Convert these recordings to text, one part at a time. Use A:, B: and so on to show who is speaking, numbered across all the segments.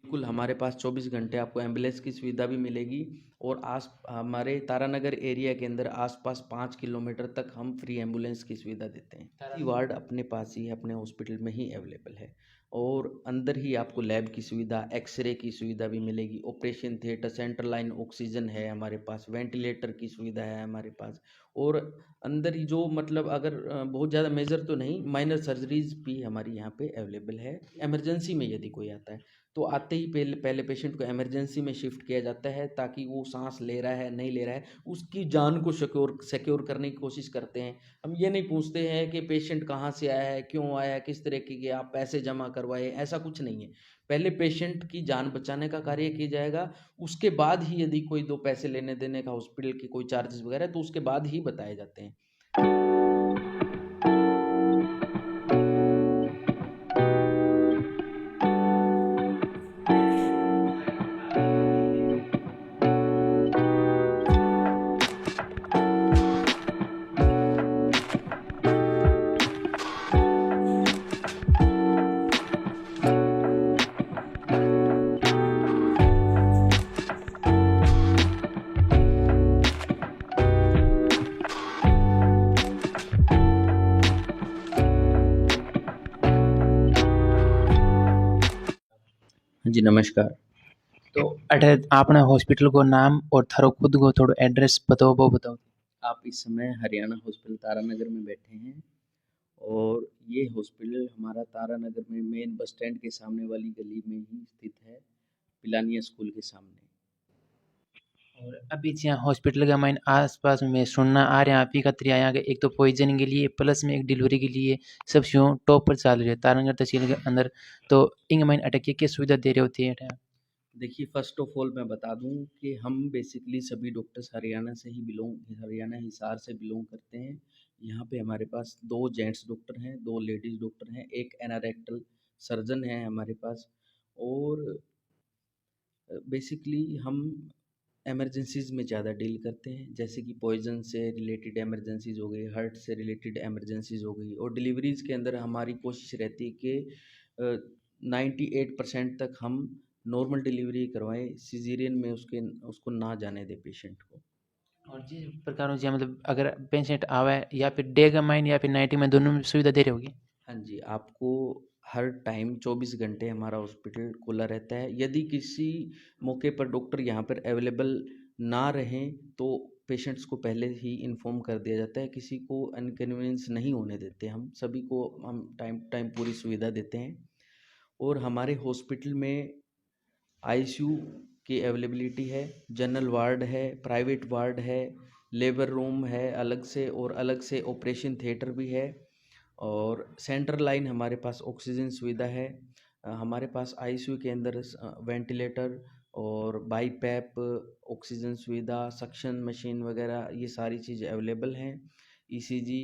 A: बिल्कुल, हमारे पास 24 घंटे आपको एम्बुलेंस की सुविधा भी मिलेगी और आस हमारे तारानगर एरिया के अंदर आस-पास 5 किलोमीटर तक हम फ्री एम्बुलेंस की सुविधा देते हैं। प्रति वार्ड अपने पास ही है, अपने हॉस्पिटल में ही अवेलेबल है और अंदर ही आपको लैब की सुविधा, एक्स-रे की सुविधा भी मिलेगी, operation theatre, central line oxygen है हमारे पास, वेंटिलेटर की सुविधा है हमारे पास और अंदर ही जो मतलब अगर बहुत ज़्यादा मेजर तो नहीं, माइनर सर्जरीज़ भी हमारी यहाँ पे अवेलेबल है। इमरजेंसी में यदि कोई आता है तो आते ही पहले पहले पेशेंट को इमरजेंसी में शिफ्ट किया जाता है ताकि वो सांस ले रहा है नहीं ले रहा है उसकी जान को सिक्योर करने की कोशिश करते हैं। हम ये नहीं पूछते हैं कि पेशेंट कहाँ से आया है, क्यों आया है, किस तरह की आप पैसे जमा करवाए, ऐसा कुछ नहीं है। पहले पेशेंट की जान बचाने का कार्य किया जाएगा, उसके बाद ही यदि कोई दो पैसे लेने देने का हॉस्पिटल के कोई चार्जेस वगैरह तो उसके बाद ही बताए जाते हैं। जी नमस्कार।
B: तो अठे आपने हॉस्पिटल को नाम और थारो खुद को थोड़ो एड्रेस बताओ वो बताओ।
A: आप इस समय हरियाणा हॉस्पिटल तारानगर में बैठे हैं और ये हॉस्पिटल हमारा तारानगर में मेन बस स्टैंड के सामने वाली गली में ही स्थित है, पिलानिया स्कूल के सामने।
B: और अभी यहाँ हॉस्पिटल के माइन आस-पास में सुनना आ रहा है आप ही का त्रिया यहाँ के एक तो पॉइजन के लिए प्लस में एक डिलीवरी के लिए सब शो टॉप पर चल रही है तारानगर तहसील के अंदर। तो इंग माइन अटक के सुविधा दे रहे होते हैं।
A: देखिए फ़र्स्ट ऑफ़ ऑल मैं बता दूँ कि हम बेसिकली सभी डॉक्टर्स हरियाणा हिसार से बिलॉन्ग करते हैं। यहाँ पे हमारे पास 2 जेंट्स डॉक्टर हैं, 2 लेडीज़ डॉक्टर हैं, 1 एनारेक्टल सर्जन है हमारे पास और बेसिकली हम इमरजेंसीज़ में ज़्यादा डील करते हैं, जैसे कि पॉइज़न से रिलेटेड इमरजेंसीज़ हो गई, हार्ट से रिलेटेड इमरजेंसीज़ हो गई और डिलीवरीज़ के अंदर हमारी कोशिश रहती है कि 98% तक हम नॉर्मल डिलीवरी करवाएँ, सिज़ेरियन में उसको ना जाने दें पेशेंट को।
B: और जिस प्रकार से मतलब अगर पेशेंट आवे या फिर डे का माइन या फिर नाइट में दोनों में सुविधा दे रहे होगी।
A: हाँ जी, आपको हर टाइम 24 घंटे हमारा हॉस्पिटल खुला रहता है। यदि किसी मौके पर डॉक्टर यहाँ पर अवेलेबल ना रहें, तो पेशेंट्स को पहले ही इन्फॉर्म कर दिया जाता है। किसी को इनकन्वीनियंस नहीं होने देते हम, सभी को हम टाइम टाइम पूरी सुविधा देते हैं। और हमारे हॉस्पिटल में आईसीयू की अवेलेबिलिटी है, जनरल वार्ड है, प्राइवेट वार्ड है, लेबर रूम है अलग से और अलग से ऑपरेशन थिएटर भी है और सेंट्रल लाइन हमारे पास ऑक्सीजन सुविधा है। हमारे पास आईसीयू के अंदर वेंटिलेटर और बाईपैप ऑक्सीजन सुविधा, सक्शन मशीन वगैरह ये सारी चीज़ अवेलेबल हैं। ईसीजी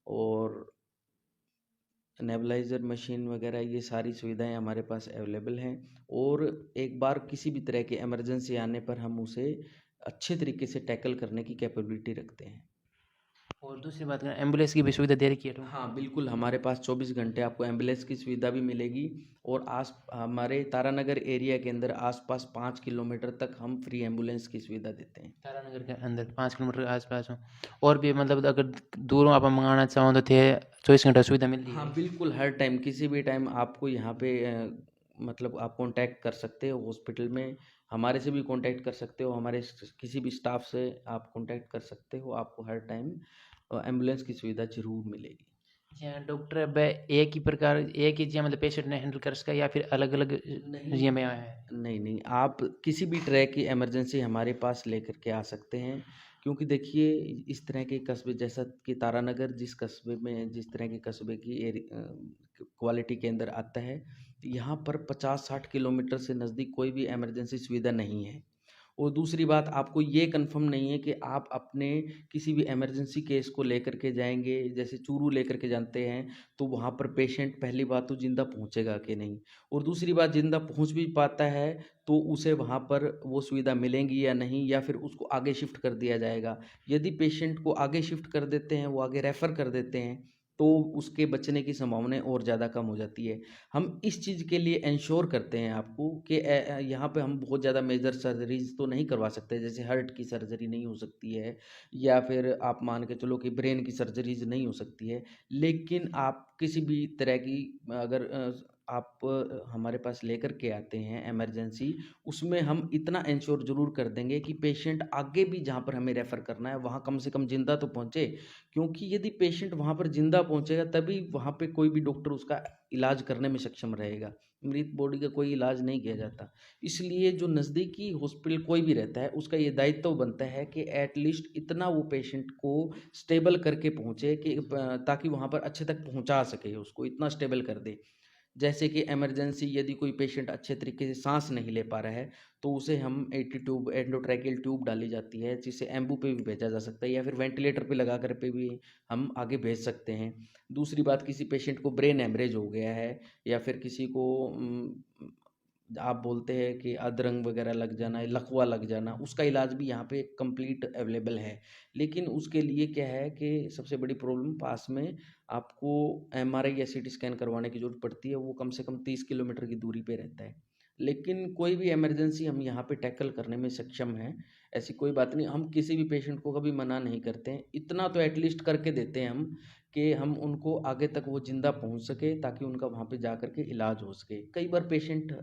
A: और नेबुलाइज़र मशीन वगैरह ये सारी सुविधाएं हमारे पास अवेलेबल हैं और एक बार किसी भी तरह की इमरजेंसी आने पर हम उसे अच्छे तरीके से टैकल करने की कैपेबिलिटी रखते हैं।
B: और दूसरी बात करें एम्बुलेंस की भी सुविधा दे रखी है तो।
A: हाँ, बिल्कुल हमारे पास 24 घंटे आपको एम्बुलेंस की सुविधा भी मिलेगी और आस हमारे तारानगर एरिया के अंदर आस-पास 5 किलोमीटर तक हम फ्री एम्बुलेंस की सुविधा देते हैं।
B: तारानगर के अंदर 5 किलोमीटर के आस-पास हो और भी मतलब अगर दूरों आप मंगाना चाहो तो थे 24 घंटा सुविधा मिलती
A: हाँ,
B: है।
A: बिल्कुल हर टाइम किसी भी टाइम आपको यहाँ पे मतलब आप कॉन्टैक्ट कर सकते हो हॉस्पिटल में, हमारे से भी कॉन्टैक्ट कर सकते हो, हमारे किसी भी स्टाफ से आप कॉन्टैक्ट कर सकते हो, आपको हर टाइम एम्बुलेंस की सुविधा ज़रूर मिलेगी।
B: यहाँ डॉक्टर अब एक ही प्रकार एक ही जिया मतलब पेशेंट ने हैंडल कर सका या फिर अलग-अलग
A: नहीं,
B: जिया में आया है।
A: नहीं, नहीं, आप किसी भी तरह की इमरजेंसी हमारे पास लेकर के आ सकते हैं क्योंकि देखिए इस तरह के कस्बे जैसा कि तारानगर जिस तरह के कस्बे की क्वालिटी के अंदर आता है, यहाँ पर 50-60 किलोमीटर से नज़दीक कोई भी इमरजेंसी सुविधा नहीं है। और दूसरी बात आपको ये कन्फर्म नहीं है कि आप अपने किसी भी इमरजेंसी केस को लेकर के जाएँगे, जैसे चूरू लेकर के जाते हैं, तो वहाँ पर पेशेंट पहली बात तो ज़िंदा पहुँचेगा कि नहीं और दूसरी बात ज़िंदा पहुँच भी पाता है, तो उसे वहाँ पर वो सुविधा मिलेंगी या नहीं या फिर उसको आगे शिफ्ट कर दिया जाएगा। यदि पेशेंट को आगे शिफ्ट कर देते हैं, वो आगे रेफ़र कर देते हैं, तो उसके बचने की संभावनाएँ और ज़्यादा कम हो जाती है। हम इस चीज़ के लिए एंश्योर करते हैं आपको कि यहाँ पे हम बहुत ज़्यादा मेजर सर्जरीज़ तो नहीं करवा सकते, जैसे हार्ट की सर्जरी नहीं हो सकती है या फिर आप मान के चलो कि ब्रेन की सर्जरीज़ नहीं हो सकती है। लेकिन आप किसी भी तरह की अगर आप हमारे पास लेकर के आते हैं इमरजेंसी, उसमें हम इतना एंश्योर ज़रूर कर देंगे कि पेशेंट आगे भी जहाँ पर हमें रेफ़र करना है, वहाँ कम से कम ज़िंदा तो पहुँचे। क्योंकि यदि पेशेंट वहाँ पर ज़िंदा पहुँचेगा तभी वहाँ पे कोई भी डॉक्टर उसका इलाज करने में सक्षम रहेगा। मृत बॉडी का कोई इलाज नहीं किया जाता। इसलिए जो नज़दीकी हॉस्पिटल कोई भी रहता है, उसका ये दायित्व बनता है कि एट लीस्ट इतना वो पेशेंट को स्टेबल करके पहुँचे कि ताकि वहाँ पर अच्छे तक पहुँचा सके, उसको इतना स्टेबल कर दे। जैसे कि इमरजेंसी यदि कोई पेशेंट अच्छे तरीके से साँस नहीं ले पा रहा है, तो उसे हम एटी ट्यूब एंडोट्रैकियल ट्यूब डाली जाती है, जिसे एम्बू पे भी भेजा जा सकता है या फिर वेंटिलेटर पे लगा कर पे भी हम आगे भेज सकते हैं। दूसरी बात, किसी पेशेंट को ब्रेन हैमरेज हो गया है या फिर किसी को आप बोलते हैं कि अधरंग वगैरह लग जाना, लकवा लग जाना, उसका इलाज भी यहाँ पे कंप्लीट अवेलेबल है। लेकिन उसके लिए क्या है कि सबसे बड़ी प्रॉब्लम, पास में आपको एमआरआई या सीटी स्कैन करवाने की ज़रूरत पड़ती है, वो कम से कम 30 किलोमीटर की दूरी पे रहता है। लेकिन कोई भी इमरजेंसी हम यहाँ पे टैकल करने में सक्षम हैं, ऐसी कोई बात नहीं। हम किसी भी पेशेंट को कभी मना नहीं करते हैं, इतना तो एटलीस्ट करके देते हैं हम कि हम उनको आगे तक वो ज़िंदा पहुँच सके ताकि उनका वहाँ पे जा कर के इलाज हो सके। कई बार पेशेंट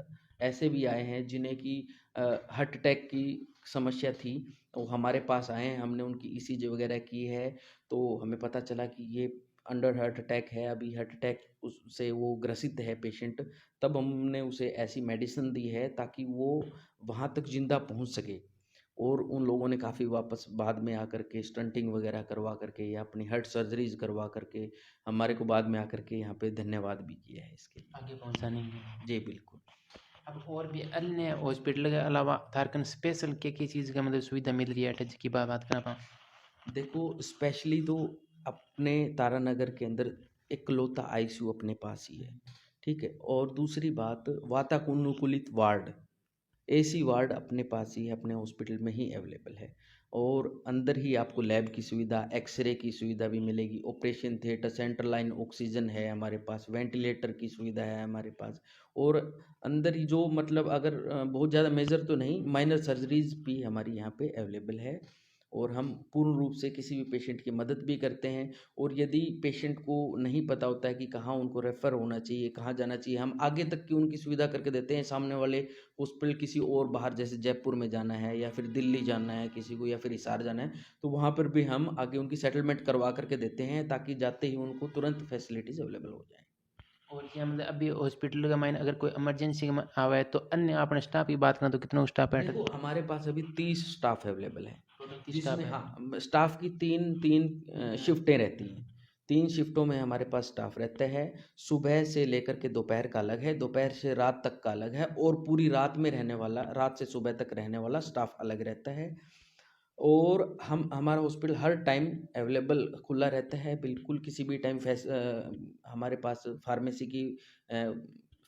A: ऐसे भी आए हैं जिन्हें कि हार्ट अटैक की समस्या थी, वो हमारे पास आए हैं, हमने उनकी ईसीजी वगैरह की है, तो हमें पता चला कि ये अंडर हार्ट अटैक है, अभी हार्ट अटैक उससे वो ग्रसित है पेशेंट। तब हमने उसे ऐसी मेडिसिन दी है ताकि वो वहाँ तक ज़िंदा पहुँच सके। और उन लोगों ने काफ़ी वापस बाद में आकर के स्टंटिंग वगैरह करवा करके या अपनी हार्ट सर्जरीज़ करवा करके हमारे को बाद में आकर के यहाँ पे धन्यवाद भी किया है इसके लिए।
B: आगे पहुँचाने के।
A: जी, बिल्कुल।
B: अब और भी अन्य हॉस्पिटल के अलावा थारकन स्पेशल क्या चीज़ का मतलब सुविधा मिल रही है अटैच की बात करें आप?
A: देखो, स्पेशली तो अपने तारानगर के अंदर इकलौता आईसीयू अपने पास ही है, ठीक है? और दूसरी बात, वातानुकूलित वार्ड, एसी वार्ड अपने पास ही है, अपने हॉस्पिटल में ही अवेलेबल है। और अंदर ही आपको लैब की सुविधा, एक्स-रे की सुविधा भी मिलेगी, operation theatre, central line oxygen है हमारे पास, वेंटिलेटर की सुविधा है हमारे पास। और अंदर ही जो मतलब अगर बहुत ज़्यादा मेजर तो नहीं, माइनर सर्जरीज़ भी हमारी यहाँ पे अवेलेबल है। और हम पूर्ण रूप से किसी भी पेशेंट की मदद भी करते हैं। और यदि पेशेंट को नहीं पता होता है कि कहाँ उनको रेफ़र होना चाहिए, कहाँ जाना चाहिए, हम आगे तक की उनकी सुविधा करके देते हैं। सामने वाले हॉस्पिटल किसी और बाहर, जैसे जयपुर में जाना है या फिर दिल्ली जाना है किसी को, या फिर हिसार जाना है, तो वहाँ पर भी हम आगे उनकी सेटलमेंट करवा करके देते हैं ताकि जाते ही उनको तुरंत फैसिलिटीज़ अवेलेबल हो जाएँ।
B: और क्या मतलब अभी हॉस्पिटल का मायने अगर कोई इमरजेंसी में आवा है तो अन्य अपने स्टाफ की बात करें तो कितना स्टाफ है
A: देखो, हमारे पास अभी 30 स्टाफ अवेलेबल है,
B: टोटल 30 स्टाफ
A: जिसमें
B: है?
A: हाँ, स्टाफ की 3 शिफ्टें रहती हैं। 3 शिफ्टों में हमारे पास स्टाफ रहता है। सुबह से लेकर के दोपहर का अलग है, दोपहर से रात तक का अलग है, और पूरी रात में रहने वाला, रात से सुबह तक रहने वाला स्टाफ अलग रहता है। और हम हमारा हॉस्पिटल हर टाइम अवेलेबल खुला रहता है, बिल्कुल किसी भी टाइम हमारे पास फार्मेसी की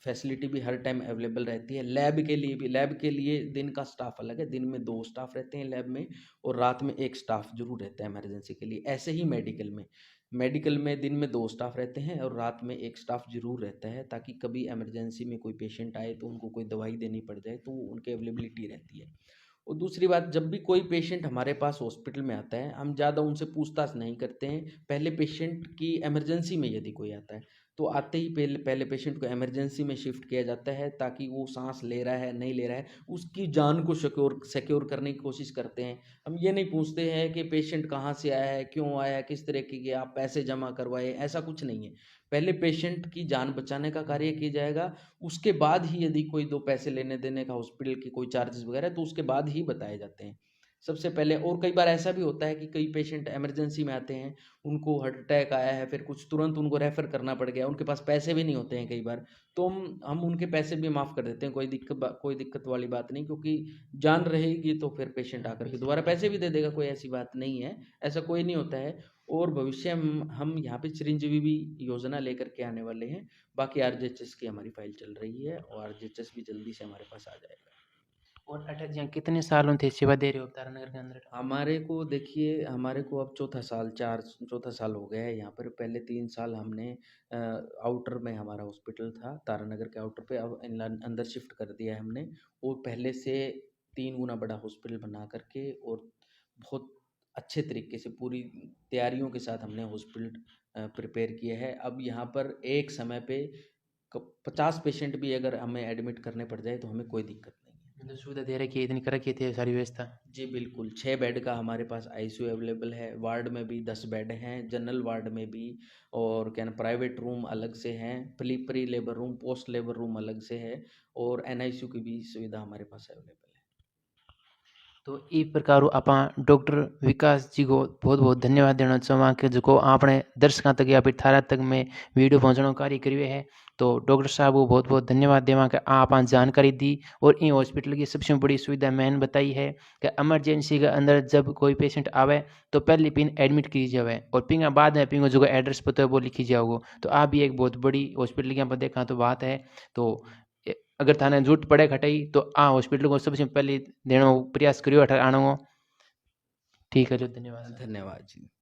A: फैसिलिटी भी हर टाइम अवेलेबल रहती है। लैब के लिए भी, लैब के लिए दिन का स्टाफ अलग है, दिन में 2 स्टाफ रहते हैं लैब में, और रात में 1 स्टाफ ज़रूर रहता है इमरजेंसी के लिए। ऐसे ही मेडिकल में दिन में 2 स्टाफ रहते हैं और रात में 1 स्टाफ ज़रूर रहता है, ताकि कभी इमरजेंसी में कोई पेशेंट आए तो उनको कोई दवाई देनी पड़ जाए तो उनकी अवेलेबिलिटी रहती है। और दूसरी बात, जब भी कोई पेशेंट हमारे पास हॉस्पिटल में आता है, हम ज़्यादा उनसे पूछताछ नहीं करते हैं। पहले पेशेंट की इमरजेंसी में यदि कोई आता है, तो आते ही पहले पहले पेशेंट को इमरजेंसी में शिफ्ट किया जाता है, ताकि वो साँस ले रहा है, नहीं ले रहा है, उसकी जान को सिक्योर सिक्योर करने की कोशिश करते हैं। हम ये नहीं पूछते हैं कि पेशेंट कहाँ से आया है, क्यों आया है, किस तरीके के आप पैसे जमा करवाए, ऐसा कुछ नहीं है। पहले पेशेंट की जान बचाने का कार्य किया जाएगा, उसके बाद ही यदि कोई 2 पैसे लेने-देने का, हॉस्पिटल के कोई चार्जेज़ वगैरह है, तो उसके बाद ही बताए जाते हैं। सबसे पहले, और कई बार ऐसा भी होता है कि कई पेशेंट इमरजेंसी में आते हैं, उनको हार्ट अटैक आया है, फिर कुछ तुरंत उनको रेफ़र करना पड़ गया, उनके पास पैसे भी नहीं होते हैं कई बार, तो हम उनके पैसे भी माफ़ कर देते हैं, कोई दिक्कत वाली बात नहीं, क्योंकि जान रहेगी तो फिर पेशेंट आकर के दोबारा पैसे भी दे देगा, कोई ऐसी बात नहीं है, ऐसा कोई नहीं होता है। और भविष्य में हम यहाँ पे चिरंजीवी भी योजना लेकर के आने वाले हैं। बाकी आरजेएचएस की हमारी फाइल चल रही है और आरजेएचएस भी जल्दी से हमारे पास आ जाएगा।
B: और अटक जी कितने सालों थे सेवा दे रहे हो तारानगर के अंदर?
A: हमारे को देखिए, हमारे को अब चौथा साल हो गया है यहाँ पर। पहले 3 साल हमने आउटर में हमारा हॉस्पिटल था, तारानगर के आउटर पे, अब अंदर शिफ्ट कर दिया है हमने। और पहले से 3 गुना बड़ा हॉस्पिटल बना कर के, और बहुत अच्छे तरीके से पूरी तैयारियों के साथ हमने हॉस्पिटल प्रिपेयर किया है। अब यहाँ पर एक समय पे 50 पेशेंट भी अगर हमें एडमिट करने पड़ जाए तो हमें कोई दिक्कत नहीं है।
B: मतलब सुविधा दे रखी है, इतनी कर रखी थी सारी व्यवस्था?
A: जी बिल्कुल, 6 बेड का हमारे पास आईसीयू अवेलेबल है, वार्ड में भी 10 बेड हैं, जनरल वार्ड में भी, और क्या ना प्राइवेट रूम अलग से हैं, pre labour room, post labour room अलग से है, और एनआईसीयू की भी सुविधा हमारे पास अवेलेबल है।
B: तो ई प्रकार आप डॉक्टर विकास जी को बहुत बहुत धन्यवाद देना चाहूँगा कि जो आपने दर्शकों तक या फिर थारा तक में वीडियो पहुँचाने कार्य करिए है। तो डॉक्टर साहब को बहुत बहुत धन्यवाद देवा कि आप जानकारी दी और इन हॉस्पिटल की सबसे बड़ी सुविधा मैंने बताई है कि एमरजेंसी के अंदर जब कोई पेशेंट आवे तो पहले पिन एडमिट की जाए और पिंग बाद में पिंग जो एड्रेस पता है वो लिखी जाओगे। तो आप भी एक बहुत बड़ी हॉस्पिटल की यहाँ पर देखा तो बात है। तो अगर थाने जरूरत पड़े खटाई तो हॉस्पिटल को सबसे पहले देने प्रयास करियो अठार आने को। ठीक है जो, धन्यवाद।
A: धन्यवाद जी।